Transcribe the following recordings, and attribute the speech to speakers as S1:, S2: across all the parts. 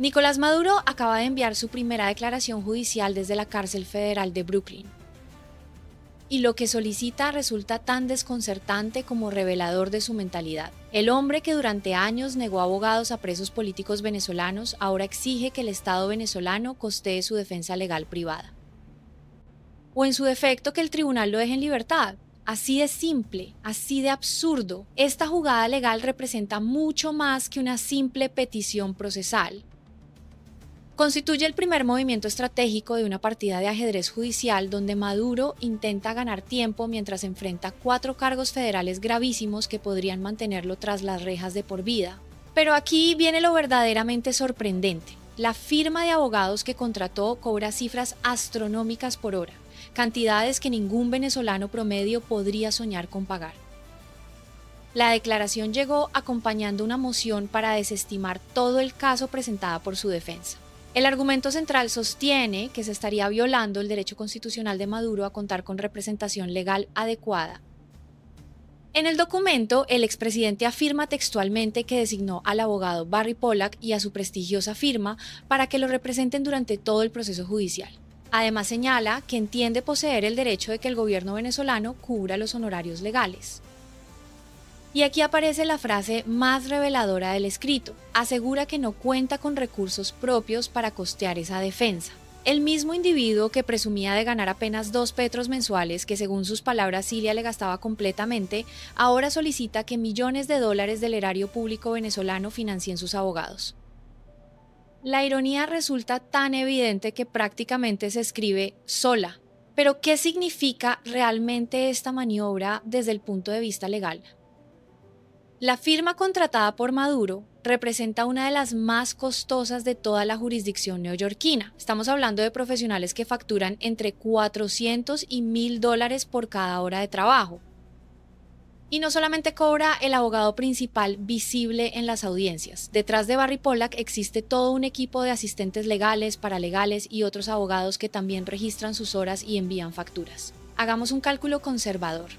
S1: Nicolás Maduro acaba de enviar su primera declaración judicial desde la cárcel federal de Brooklyn. Y lo que solicita resulta tan desconcertante como revelador de su mentalidad. El hombre que durante años negó abogados a presos políticos venezolanos ahora exige que el Estado venezolano costee su defensa legal privada. O en su defecto que el tribunal lo deje en libertad. Así de simple, así de absurdo. Esta jugada legal representa mucho más que una simple petición procesal. Constituye el primer movimiento estratégico de una partida de ajedrez judicial donde Maduro intenta ganar tiempo mientras enfrenta 4 cargos federales gravísimos que podrían mantenerlo tras las rejas de por vida. Pero aquí viene lo verdaderamente sorprendente. La firma de abogados que contrató cobra cifras astronómicas por hora, cantidades que ningún venezolano promedio podría soñar con pagar. La declaración llegó acompañando una moción para desestimar todo el caso presentada por su defensa. El argumento central sostiene que se estaría violando el derecho constitucional de Maduro a contar con representación legal adecuada. En el documento, el expresidente afirma textualmente que designó al abogado Barry Pollack y a su prestigiosa firma para que lo representen durante todo el proceso judicial. Además señala que entiende poseer el derecho de que el gobierno venezolano cubra los honorarios legales. Y aquí aparece la frase más reveladora del escrito. Asegura que no cuenta con recursos propios para costear esa defensa. El mismo individuo que presumía de ganar apenas 2 petros mensuales, que según sus palabras Cilia le gastaba completamente, ahora solicita que millones de dólares del erario público venezolano financien sus abogados. La ironía resulta tan evidente que prácticamente se escribe sola. Pero, ¿qué significa realmente esta maniobra desde el punto de vista legal? La firma contratada por Maduro representa una de las más costosas de toda la jurisdicción neoyorquina. Estamos hablando de profesionales que facturan entre 400 y $1,000 por cada hora de trabajo. Y no solamente cobra el abogado principal visible en las audiencias. Detrás de Barry Pollack existe todo un equipo de asistentes legales, paralegales y otros abogados que también registran sus horas y envían facturas. Hagamos un cálculo conservador.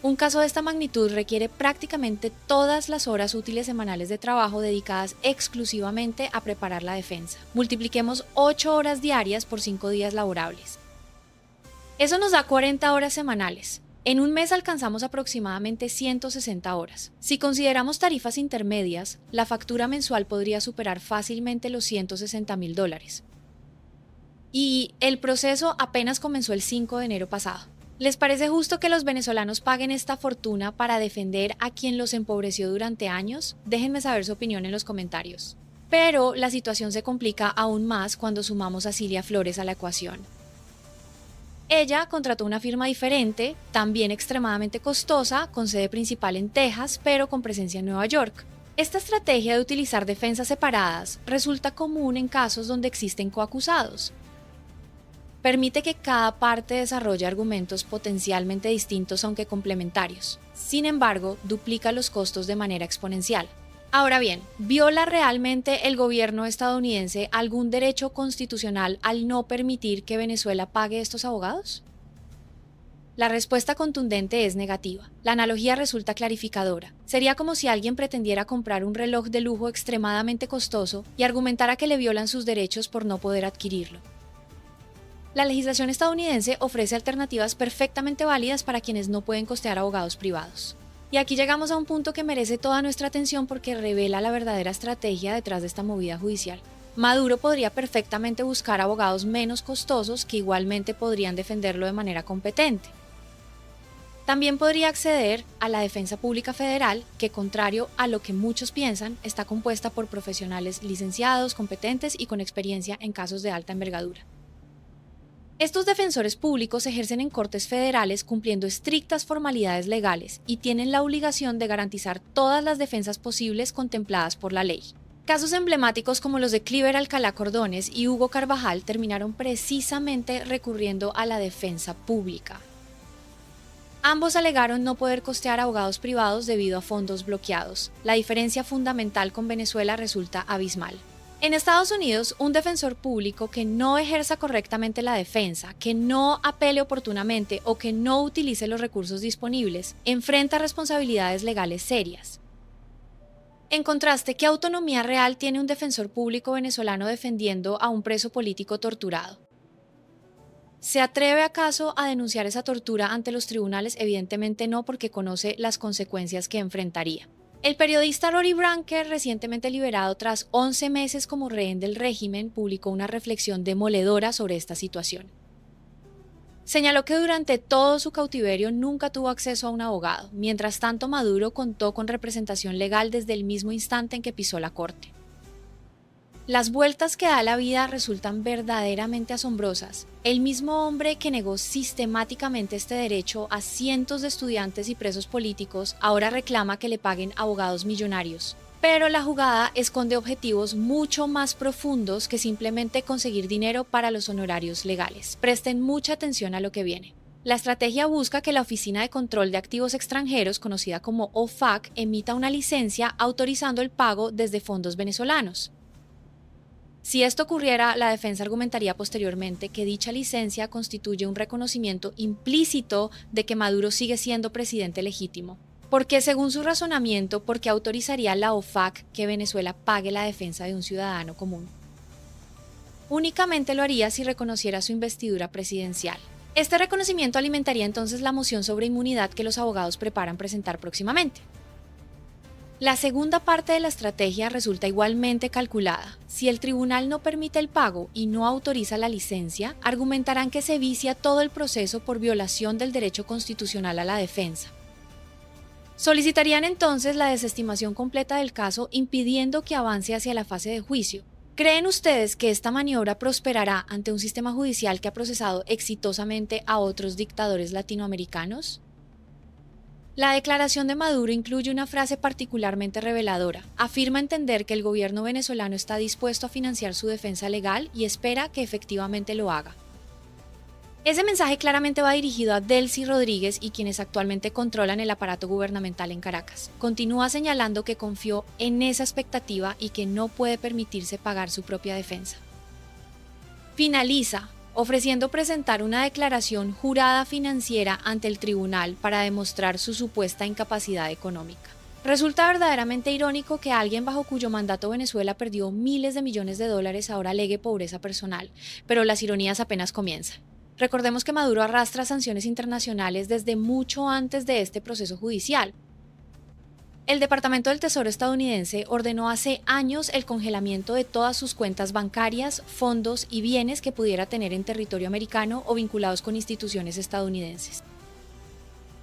S1: Un caso de esta magnitud requiere prácticamente todas las horas útiles semanales de trabajo dedicadas exclusivamente a preparar la defensa. Multipliquemos 8 horas diarias por 5 días laborables. Eso nos da 40 horas semanales. En un mes alcanzamos aproximadamente 160 horas. Si consideramos tarifas intermedias, la factura mensual podría superar fácilmente los $160,000. Y el proceso apenas comenzó el 5 de enero pasado. ¿Les parece justo que los venezolanos paguen esta fortuna para defender a quien los empobreció durante años? Déjenme saber su opinión en los comentarios. Pero la situación se complica aún más cuando sumamos a Cilia Flores a la ecuación. Ella contrató una firma diferente, también extremadamente costosa, con sede principal en Texas, pero con presencia en Nueva York. Esta estrategia de utilizar defensas separadas resulta común en casos donde existen coacusados. Permite que cada parte desarrolle argumentos potencialmente distintos aunque complementarios. Sin embargo, duplica los costos de manera exponencial. Ahora bien, ¿viola realmente el gobierno estadounidense algún derecho constitucional al no permitir que Venezuela pague estos abogados? La respuesta contundente es negativa. La analogía resulta clarificadora. Sería como si alguien pretendiera comprar un reloj de lujo extremadamente costoso y argumentara que le violan sus derechos por no poder adquirirlo. La legislación estadounidense ofrece alternativas perfectamente válidas para quienes no pueden costear abogados privados. Y aquí llegamos a un punto que merece toda nuestra atención porque revela la verdadera estrategia detrás de esta movida judicial. Maduro podría perfectamente buscar abogados menos costosos que igualmente podrían defenderlo de manera competente. También podría acceder a la defensa pública federal, que contrario a lo que muchos piensan, está compuesta por profesionales licenciados, competentes y con experiencia en casos de alta envergadura. Estos defensores públicos ejercen en cortes federales cumpliendo estrictas formalidades legales y tienen la obligación de garantizar todas las defensas posibles contempladas por la ley. Casos emblemáticos como los de Cliver Alcalá Cordones y Hugo Carvajal terminaron precisamente recurriendo a la defensa pública. Ambos alegaron no poder costear abogados privados debido a fondos bloqueados. La diferencia fundamental con Venezuela resulta abismal. En Estados Unidos, un defensor público que no ejerza correctamente la defensa, que no apele oportunamente o que no utilice los recursos disponibles, enfrenta responsabilidades legales serias. En contraste, ¿qué autonomía real tiene un defensor público venezolano defendiendo a un preso político torturado? ¿Se atreve acaso a denunciar esa tortura ante los tribunales? Evidentemente no, porque conoce las consecuencias que enfrentaría. El periodista Rory Branker, recientemente liberado tras 11 meses como rehén del régimen, publicó una reflexión demoledora sobre esta situación. Señaló que durante todo su cautiverio nunca tuvo acceso a un abogado. Mientras tanto, Maduro contó con representación legal desde el mismo instante en que pisó la corte. Las vueltas que da la vida resultan verdaderamente asombrosas. El mismo hombre que negó sistemáticamente este derecho a cientos de estudiantes y presos políticos ahora reclama que le paguen abogados millonarios. Pero la jugada esconde objetivos mucho más profundos que simplemente conseguir dinero para los honorarios legales. Presten mucha atención a lo que viene. La estrategia busca que la Oficina de Control de Activos Extranjeros, conocida como OFAC, emita una licencia autorizando el pago desde fondos venezolanos. Si esto ocurriera, la defensa argumentaría posteriormente que dicha licencia constituye un reconocimiento implícito de que Maduro sigue siendo presidente legítimo. Porque según su razonamiento, ¿por qué autorizaría la OFAC que Venezuela pague la defensa de un ciudadano común? Únicamente lo haría si reconociera su investidura presidencial. Este reconocimiento alimentaría entonces la moción sobre inmunidad que los abogados preparan presentar próximamente. La segunda parte de la estrategia resulta igualmente calculada. Si el tribunal no permite el pago y no autoriza la licencia, argumentarán que se vicia todo el proceso por violación del derecho constitucional a la defensa. Solicitarían entonces la desestimación completa del caso, impidiendo que avance hacia la fase de juicio. ¿Creen ustedes que esta maniobra prosperará ante un sistema judicial que ha procesado exitosamente a otros dictadores latinoamericanos? La declaración de Maduro incluye una frase particularmente reveladora. Afirma entender que el gobierno venezolano está dispuesto a financiar su defensa legal y espera que efectivamente lo haga. Ese mensaje claramente va dirigido a Delcy Rodríguez y quienes actualmente controlan el aparato gubernamental en Caracas. Continúa señalando que confió en esa expectativa y que no puede permitirse pagar su propia defensa. Finaliza ofreciendo presentar una declaración jurada financiera ante el tribunal para demostrar su supuesta incapacidad económica. Resulta verdaderamente irónico que alguien bajo cuyo mandato Venezuela perdió miles de millones de dólares ahora alegue pobreza personal, pero las ironías apenas comienzan. Recordemos que Maduro arrastra sanciones internacionales desde mucho antes de este proceso judicial. El Departamento del Tesoro estadounidense ordenó hace años el congelamiento de todas sus cuentas bancarias, fondos y bienes que pudiera tener en territorio americano o vinculados con instituciones estadounidenses.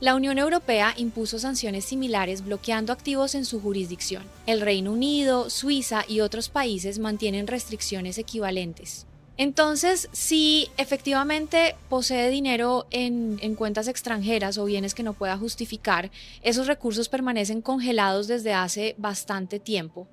S1: La Unión Europea impuso sanciones similares bloqueando activos en su jurisdicción. El Reino Unido, Suiza y otros países mantienen restricciones equivalentes. Entonces, si efectivamente posee dinero en cuentas extranjeras o bienes que no pueda justificar, esos recursos permanecen congelados desde hace bastante tiempo.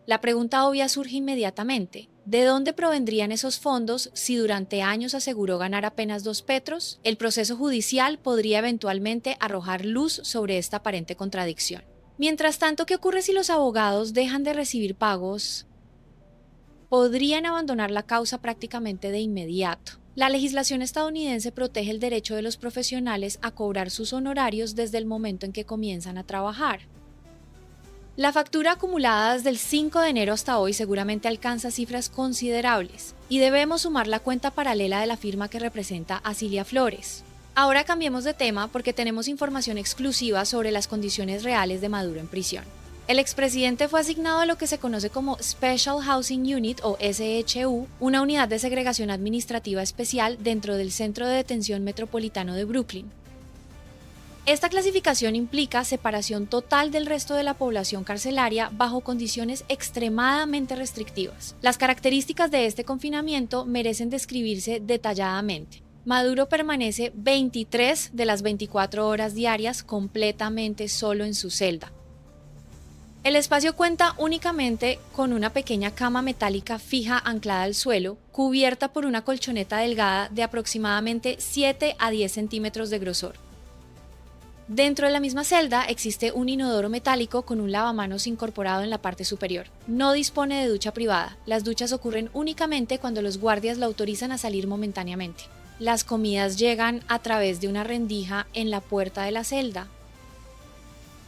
S1: La pregunta obvia surge inmediatamente. ¿De dónde provendrían esos fondos si durante años aseguró ganar apenas 2 petros? El proceso judicial podría eventualmente arrojar luz sobre esta aparente contradicción. Mientras tanto, ¿qué ocurre si los abogados dejan de recibir pagos? Podrían abandonar la causa prácticamente de inmediato. La legislación estadounidense protege el derecho de los profesionales a cobrar sus honorarios desde el momento en que comienzan a trabajar. La factura acumulada desde el 5 de enero hasta hoy seguramente alcanza cifras considerables, y debemos sumar la cuenta paralela de la firma que representa a Cilia Flores. Ahora cambiemos de tema porque tenemos información exclusiva sobre las condiciones reales de Maduro en prisión. El expresidente fue asignado a lo que se conoce como Special Housing Unit o SHU, una unidad de segregación administrativa especial dentro del Centro de Detención Metropolitano de Brooklyn. Esta clasificación implica separación total del resto de la población carcelaria bajo condiciones extremadamente restrictivas. Las características de este confinamiento merecen describirse detalladamente. Maduro permanece 23 de las 24 horas diarias completamente solo en su celda. El espacio cuenta únicamente con una pequeña cama metálica fija anclada al suelo, cubierta por una colchoneta delgada de aproximadamente 7 a 10 centímetros de grosor. Dentro de la misma celda existe un inodoro metálico con un lavamanos incorporado en la parte superior. No dispone de ducha privada. Las duchas ocurren únicamente cuando los guardias la autorizan a salir momentáneamente. Las comidas llegan a través de una rendija en la puerta de la celda.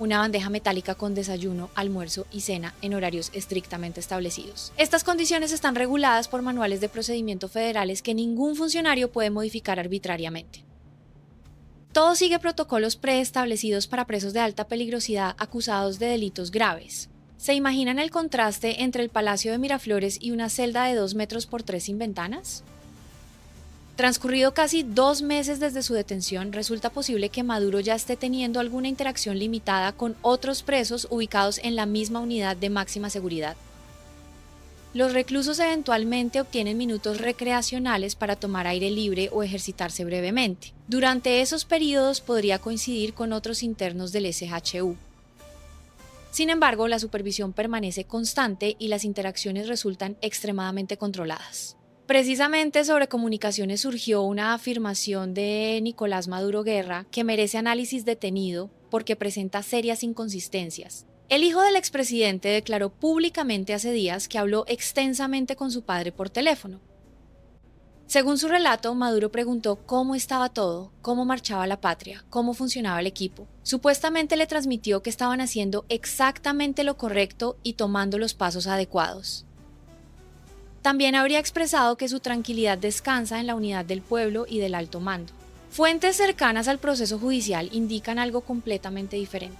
S1: una bandeja metálica con desayuno, almuerzo y cena en horarios estrictamente establecidos. Estas condiciones están reguladas por manuales de procedimiento federales que ningún funcionario puede modificar arbitrariamente. Todo sigue protocolos preestablecidos para presos de alta peligrosidad acusados de delitos graves. ¿Se imaginan el contraste entre el Palacio de Miraflores y una celda de 2 metros por 3 sin ventanas? Transcurrido casi 2 meses desde su detención, resulta posible que Maduro ya esté teniendo alguna interacción limitada con otros presos ubicados en la misma unidad de máxima seguridad. Los reclusos eventualmente obtienen minutos recreacionales para tomar aire libre o ejercitarse brevemente. Durante esos periodos podría coincidir con otros internos del SHU. Sin embargo, la supervisión permanece constante y las interacciones resultan extremadamente controladas. Precisamente sobre comunicaciones surgió una afirmación de Nicolás Maduro Guerra que merece análisis detenido porque presenta serias inconsistencias. El hijo del expresidente declaró públicamente hace días que habló extensamente con su padre por teléfono. Según su relato, Maduro preguntó cómo estaba todo, cómo marchaba la patria, cómo funcionaba el equipo. Supuestamente le transmitió que estaban haciendo exactamente lo correcto y tomando los pasos adecuados. También habría expresado que su tranquilidad descansa en la unidad del pueblo y del alto mando. Fuentes cercanas al proceso judicial indican algo completamente diferente.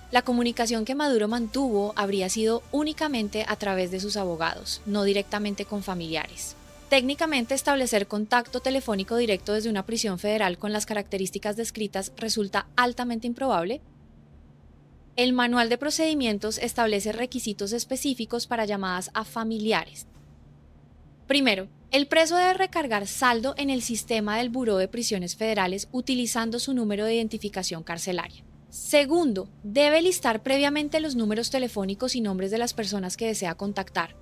S1: La comunicación que Maduro mantuvo habría sido únicamente a través de sus abogados, no directamente con familiares. Técnicamente, establecer contacto telefónico directo desde una prisión federal con las características descritas resulta altamente improbable. El manual de procedimientos establece requisitos específicos para llamadas a familiares. Primero, el preso debe recargar saldo en el sistema del Buró de Prisiones Federales utilizando su número de identificación carcelaria. Segundo, debe listar previamente los números telefónicos y nombres de las personas que desea contactar.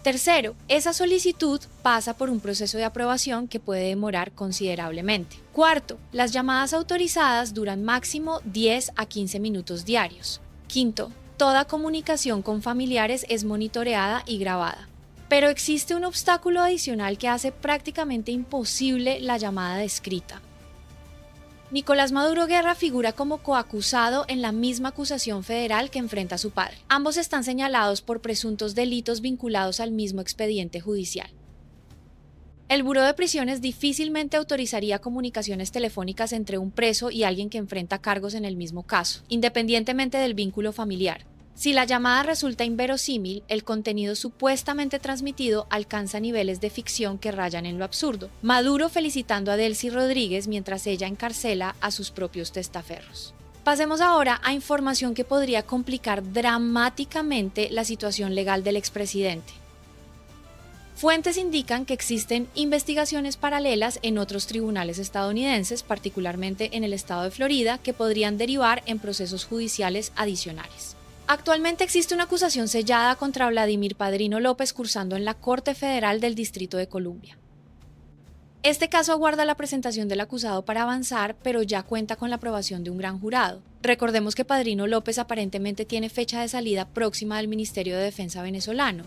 S1: Tercero, esa solicitud pasa por un proceso de aprobación que puede demorar considerablemente. Cuarto, las llamadas autorizadas duran máximo 10 a 15 minutos diarios. Quinto, toda comunicación con familiares es monitoreada y grabada. Pero existe un obstáculo adicional que hace prácticamente imposible la llamada descrita. Nicolás Maduro Guerra figura como coacusado en la misma acusación federal que enfrenta a su padre. Ambos están señalados por presuntos delitos vinculados al mismo expediente judicial. El Buró de Prisiones difícilmente autorizaría comunicaciones telefónicas entre un preso y alguien que enfrenta cargos en el mismo caso, independientemente del vínculo familiar. Si la llamada resulta inverosímil, el contenido supuestamente transmitido alcanza niveles de ficción que rayan en lo absurdo. Maduro felicitando a Delcy Rodríguez mientras ella encarcela a sus propios testaferros. Pasemos ahora a información que podría complicar dramáticamente la situación legal del expresidente. Fuentes indican que existen investigaciones paralelas en otros tribunales estadounidenses, particularmente en el estado de Florida, que podrían derivar en procesos judiciales adicionales. Actualmente existe una acusación sellada contra Vladimir Padrino López cursando en la Corte Federal del Distrito de Columbia. Este caso aguarda la presentación del acusado para avanzar, pero ya cuenta con la aprobación de un gran jurado. Recordemos que Padrino López aparentemente tiene fecha de salida próxima del Ministerio de Defensa venezolano.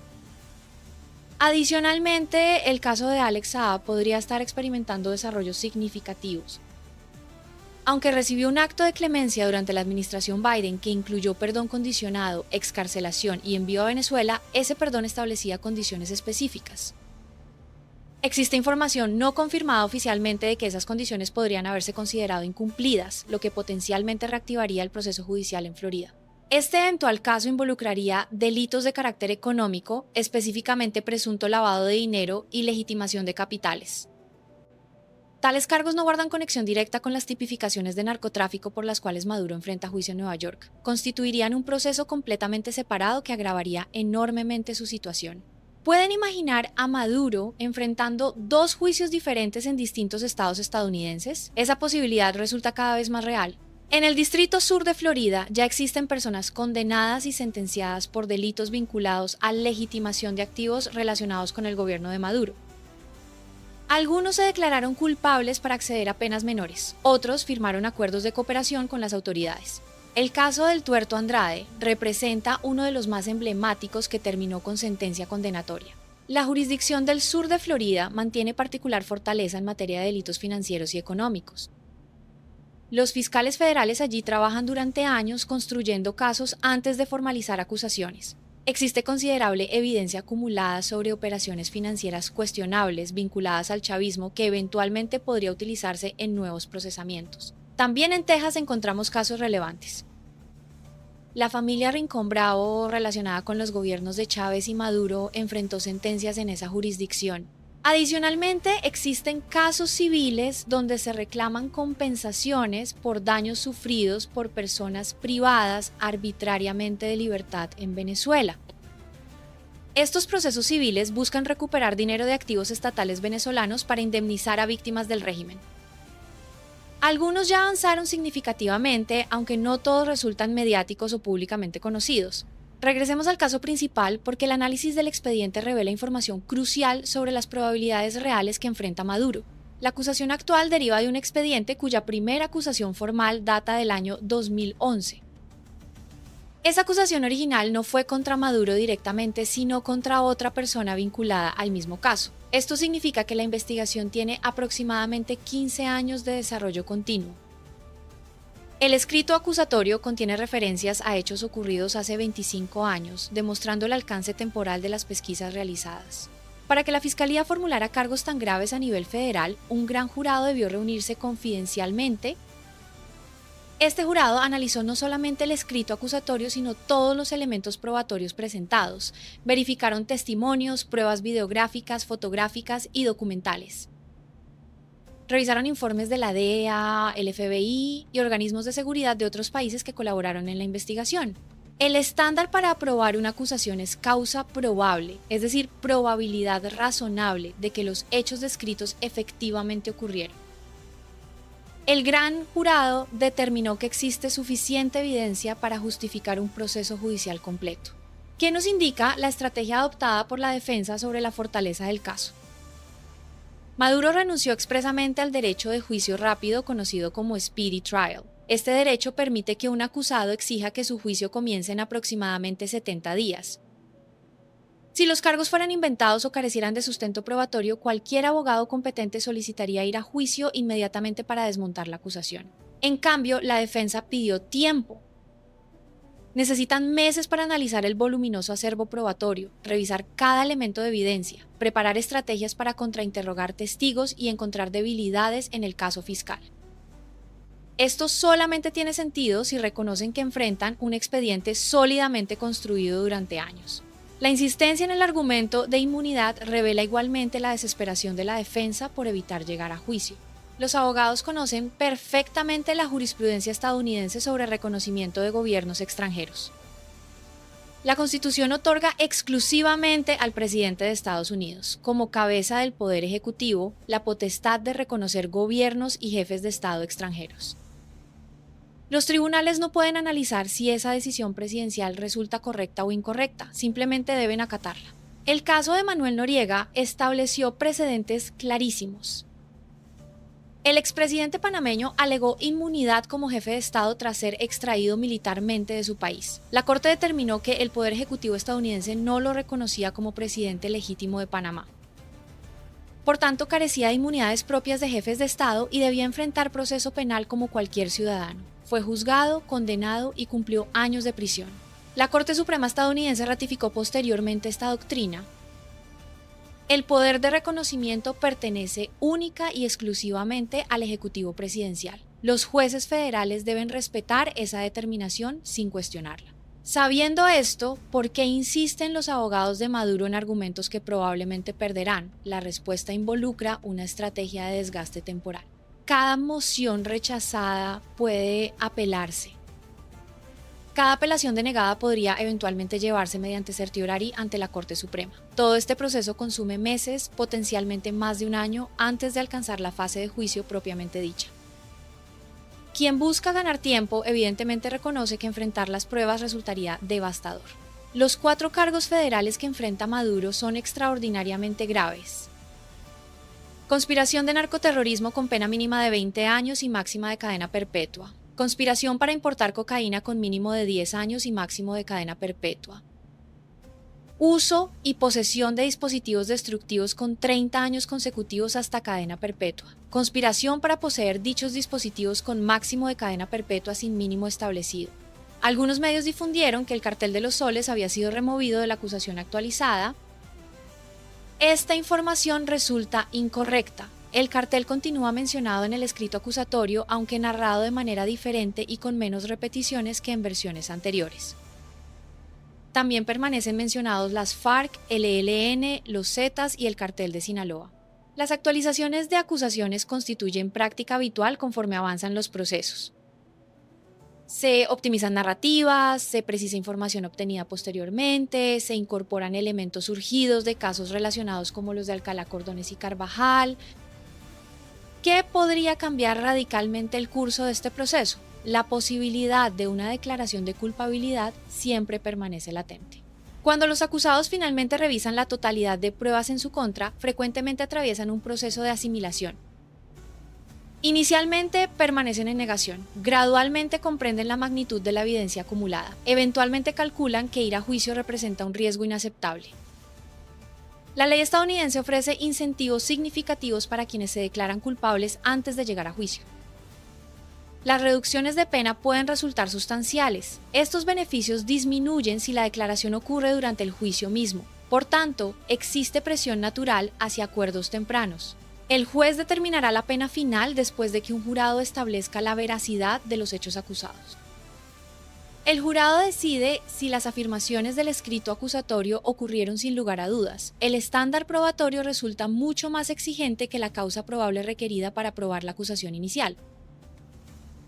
S1: Adicionalmente, el caso de Alex Saab podría estar experimentando desarrollos significativos. Aunque recibió un acto de clemencia durante la administración Biden que incluyó perdón condicionado, excarcelación y envío a Venezuela, ese perdón establecía condiciones específicas. Existe información no confirmada oficialmente de que esas condiciones podrían haberse considerado incumplidas, lo que potencialmente reactivaría el proceso judicial en Florida. Este eventual caso involucraría delitos de carácter económico, específicamente presunto lavado de dinero y legitimación de capitales. Tales cargos no guardan conexión directa con las tipificaciones de narcotráfico por las cuales Maduro enfrenta juicio en Nueva York. Constituirían un proceso completamente separado que agravaría enormemente su situación. ¿Pueden imaginar a Maduro enfrentando 2 juicios diferentes en distintos estados estadounidenses? Esa posibilidad resulta cada vez más real. En el Distrito Sur de Florida ya existen personas condenadas y sentenciadas por delitos vinculados a legitimación de activos relacionados con el gobierno de Maduro. Algunos se declararon culpables para acceder a penas menores, otros firmaron acuerdos de cooperación con las autoridades. El caso del Tuerto Andrade representa uno de los más emblemáticos que terminó con sentencia condenatoria. La jurisdicción del sur de Florida mantiene particular fortaleza en materia de delitos financieros y económicos. Los fiscales federales allí trabajan durante años construyendo casos antes de formalizar acusaciones. Existe considerable evidencia acumulada sobre operaciones financieras cuestionables vinculadas al chavismo que eventualmente podría utilizarse en nuevos procesamientos. También en Texas encontramos casos relevantes. La familia Rincón Bravo, relacionada con los gobiernos de Chávez y Maduro, enfrentó sentencias en esa jurisdicción. Adicionalmente, existen casos civiles donde se reclaman compensaciones por daños sufridos por personas privadas arbitrariamente de libertad en Venezuela. Estos procesos civiles buscan recuperar dinero de activos estatales venezolanos para indemnizar a víctimas del régimen. Algunos ya avanzaron significativamente, aunque no todos resultan mediáticos o públicamente conocidos. Regresemos al caso principal porque el análisis del expediente revela información crucial sobre las probabilidades reales que enfrenta Maduro. La acusación actual deriva de un expediente cuya primera acusación formal data del año 2011. Esa acusación original no fue contra Maduro directamente, sino contra otra persona vinculada al mismo caso. Esto significa que la investigación tiene aproximadamente 15 años de desarrollo continuo. El escrito acusatorio contiene referencias a hechos ocurridos hace 25 años, demostrando el alcance temporal de las pesquisas realizadas. Para que la Fiscalía formulara cargos tan graves a nivel federal, un gran jurado debió reunirse confidencialmente. Este jurado analizó no solamente el escrito acusatorio, sino todos los elementos probatorios presentados. Verificaron testimonios, pruebas videográficas, fotográficas y documentales. Revisaron informes de la DEA, el FBI y organismos de seguridad de otros países que colaboraron en la investigación. El estándar para aprobar una acusación es causa probable, es decir, probabilidad razonable de que los hechos descritos efectivamente ocurrieron. El gran jurado determinó que existe suficiente evidencia para justificar un proceso judicial completo, que nos indica la estrategia adoptada por la defensa sobre la fortaleza del caso. Maduro renunció expresamente al derecho de juicio rápido conocido como Speedy Trial. Este derecho permite que un acusado exija que su juicio comience en aproximadamente 70 días. Si los cargos fueran inventados o carecieran de sustento probatorio, cualquier abogado competente solicitaría ir a juicio inmediatamente para desmontar la acusación. En cambio, la defensa pidió tiempo. Necesitan meses para analizar el voluminoso acervo probatorio, revisar cada elemento de evidencia, preparar estrategias para contrainterrogar testigos y encontrar debilidades en el caso fiscal. Esto solamente tiene sentido si reconocen que enfrentan un expediente sólidamente construido durante años. La insistencia en el argumento de inmunidad revela igualmente la desesperación de la defensa por evitar llegar a juicio. Los abogados conocen perfectamente la jurisprudencia estadounidense sobre reconocimiento de gobiernos extranjeros. La Constitución otorga exclusivamente al presidente de Estados Unidos, como cabeza del Poder Ejecutivo, la potestad de reconocer gobiernos y jefes de Estado extranjeros. Los tribunales no pueden analizar si esa decisión presidencial resulta correcta o incorrecta, simplemente deben acatarla. El caso de Manuel Noriega estableció precedentes clarísimos. El expresidente panameño alegó inmunidad como jefe de Estado tras ser extraído militarmente de su país. La Corte determinó que el Poder Ejecutivo estadounidense no lo reconocía como presidente legítimo de Panamá. Por tanto, carecía de inmunidades propias de jefes de Estado y debía enfrentar proceso penal como cualquier ciudadano. Fue juzgado, condenado y cumplió años de prisión. La Corte Suprema estadounidense ratificó posteriormente esta doctrina. El poder de reconocimiento pertenece única y exclusivamente al Ejecutivo Presidencial. Los jueces federales deben respetar esa determinación sin cuestionarla. Sabiendo esto, ¿por qué insisten los abogados de Maduro en argumentos que probablemente perderán? La respuesta involucra una estrategia de desgaste temporal. Cada moción rechazada puede apelarse. Cada apelación denegada podría eventualmente llevarse mediante certiorari ante la Corte Suprema. Todo este proceso consume meses, potencialmente más de un año, antes de alcanzar la fase de juicio propiamente dicha. Quien busca ganar tiempo, evidentemente reconoce que enfrentar las pruebas resultaría devastador. Los 4 cargos federales que enfrenta Maduro son extraordinariamente graves. Conspiración de narcoterrorismo con pena mínima de 20 años y máxima de cadena perpetua. Conspiración para importar cocaína con mínimo de 10 años y máximo de cadena perpetua. uso y posesión de dispositivos destructivos con 30 años consecutivos hasta cadena perpetua, conspiración para poseer dichos dispositivos con máximo de cadena perpetua sin mínimo establecido. Algunos medios difundieron que el cartel de los soles había sido removido de la acusación actualizada. Esta información resulta incorrecta. El cartel continúa mencionado en el escrito acusatorio, aunque narrado de manera diferente y con menos repeticiones que en versiones anteriores. También permanecen mencionados las FARC, el ELN, los Zetas y el cartel de Sinaloa. Las actualizaciones de acusaciones constituyen práctica habitual conforme avanzan los procesos. Se optimizan narrativas, se precisa información obtenida posteriormente, se incorporan elementos surgidos de casos relacionados como los de Alcalá Cordones y Carvajal. ¿Qué podría cambiar radicalmente el curso de este proceso? La posibilidad de una declaración de culpabilidad siempre permanece latente. Cuando los acusados finalmente revisan la totalidad de pruebas en su contra, frecuentemente atraviesan un proceso de asimilación. Inicialmente permanecen en negación, gradualmente comprenden la magnitud de la evidencia acumulada, eventualmente calculan que ir a juicio representa un riesgo inaceptable. La ley estadounidense ofrece incentivos significativos para quienes se declaran culpables antes de llegar a juicio. Las reducciones de pena pueden resultar sustanciales. Estos beneficios disminuyen si la declaración ocurre durante el juicio mismo. Por tanto, existe presión natural hacia acuerdos tempranos. El juez determinará la pena final después de que un jurado establezca la veracidad de los hechos acusados. El jurado decide si las afirmaciones del escrito acusatorio ocurrieron sin lugar a dudas. El estándar probatorio resulta mucho más exigente que la causa probable requerida para probar la acusación inicial.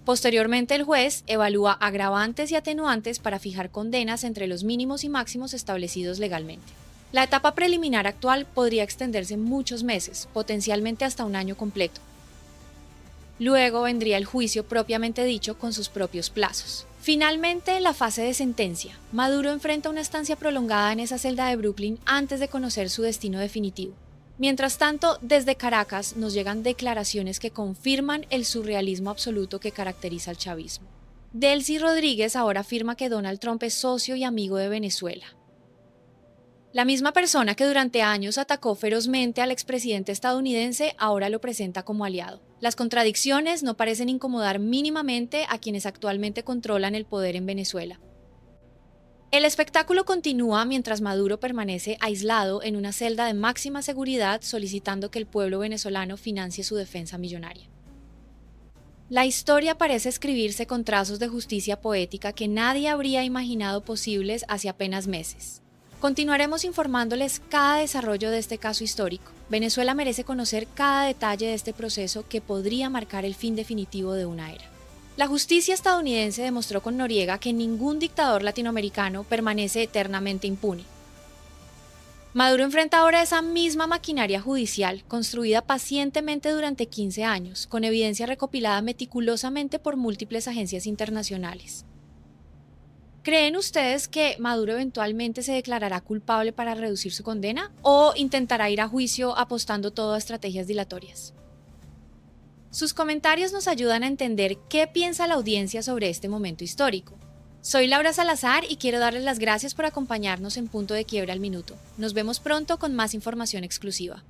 S1: Posteriormente, el juez evalúa agravantes y atenuantes para fijar condenas entre los mínimos y máximos establecidos legalmente. La etapa preliminar actual podría extenderse muchos meses, potencialmente hasta un año completo. Luego vendría el juicio propiamente dicho con sus propios plazos. Finalmente, la fase de sentencia. Maduro enfrenta una estancia prolongada en esa celda de Brooklyn antes de conocer su destino definitivo. Mientras tanto, desde Caracas nos llegan declaraciones que confirman el surrealismo absoluto que caracteriza al chavismo. Delcy Rodríguez ahora afirma que Donald Trump es socio y amigo de Venezuela. La misma persona que durante años atacó ferozmente al expresidente estadounidense ahora lo presenta como aliado. Las contradicciones no parecen incomodar mínimamente a quienes actualmente controlan el poder en Venezuela. El espectáculo continúa mientras Maduro permanece aislado en una celda de máxima seguridad solicitando que el pueblo venezolano financie su defensa millonaria. La historia parece escribirse con trazos de justicia poética que nadie habría imaginado posibles hace apenas meses. Continuaremos informándoles cada desarrollo de este caso histórico. Venezuela merece conocer cada detalle de este proceso que podría marcar el fin definitivo de una era. La justicia estadounidense demostró con Noriega que ningún dictador latinoamericano permanece eternamente impune. Maduro enfrenta ahora esa misma maquinaria judicial, construida pacientemente durante 15 años, con evidencia recopilada meticulosamente por múltiples agencias internacionales. ¿Creen ustedes que Maduro eventualmente se declarará culpable para reducir su condena o intentará ir a juicio apostando todo a estrategias dilatorias? Sus comentarios nos ayudan a entender qué piensa la audiencia sobre este momento histórico. Soy Laura Salazar y quiero darles las gracias por acompañarnos en Punto de Quiebra al Minuto. Nos vemos pronto con más información exclusiva.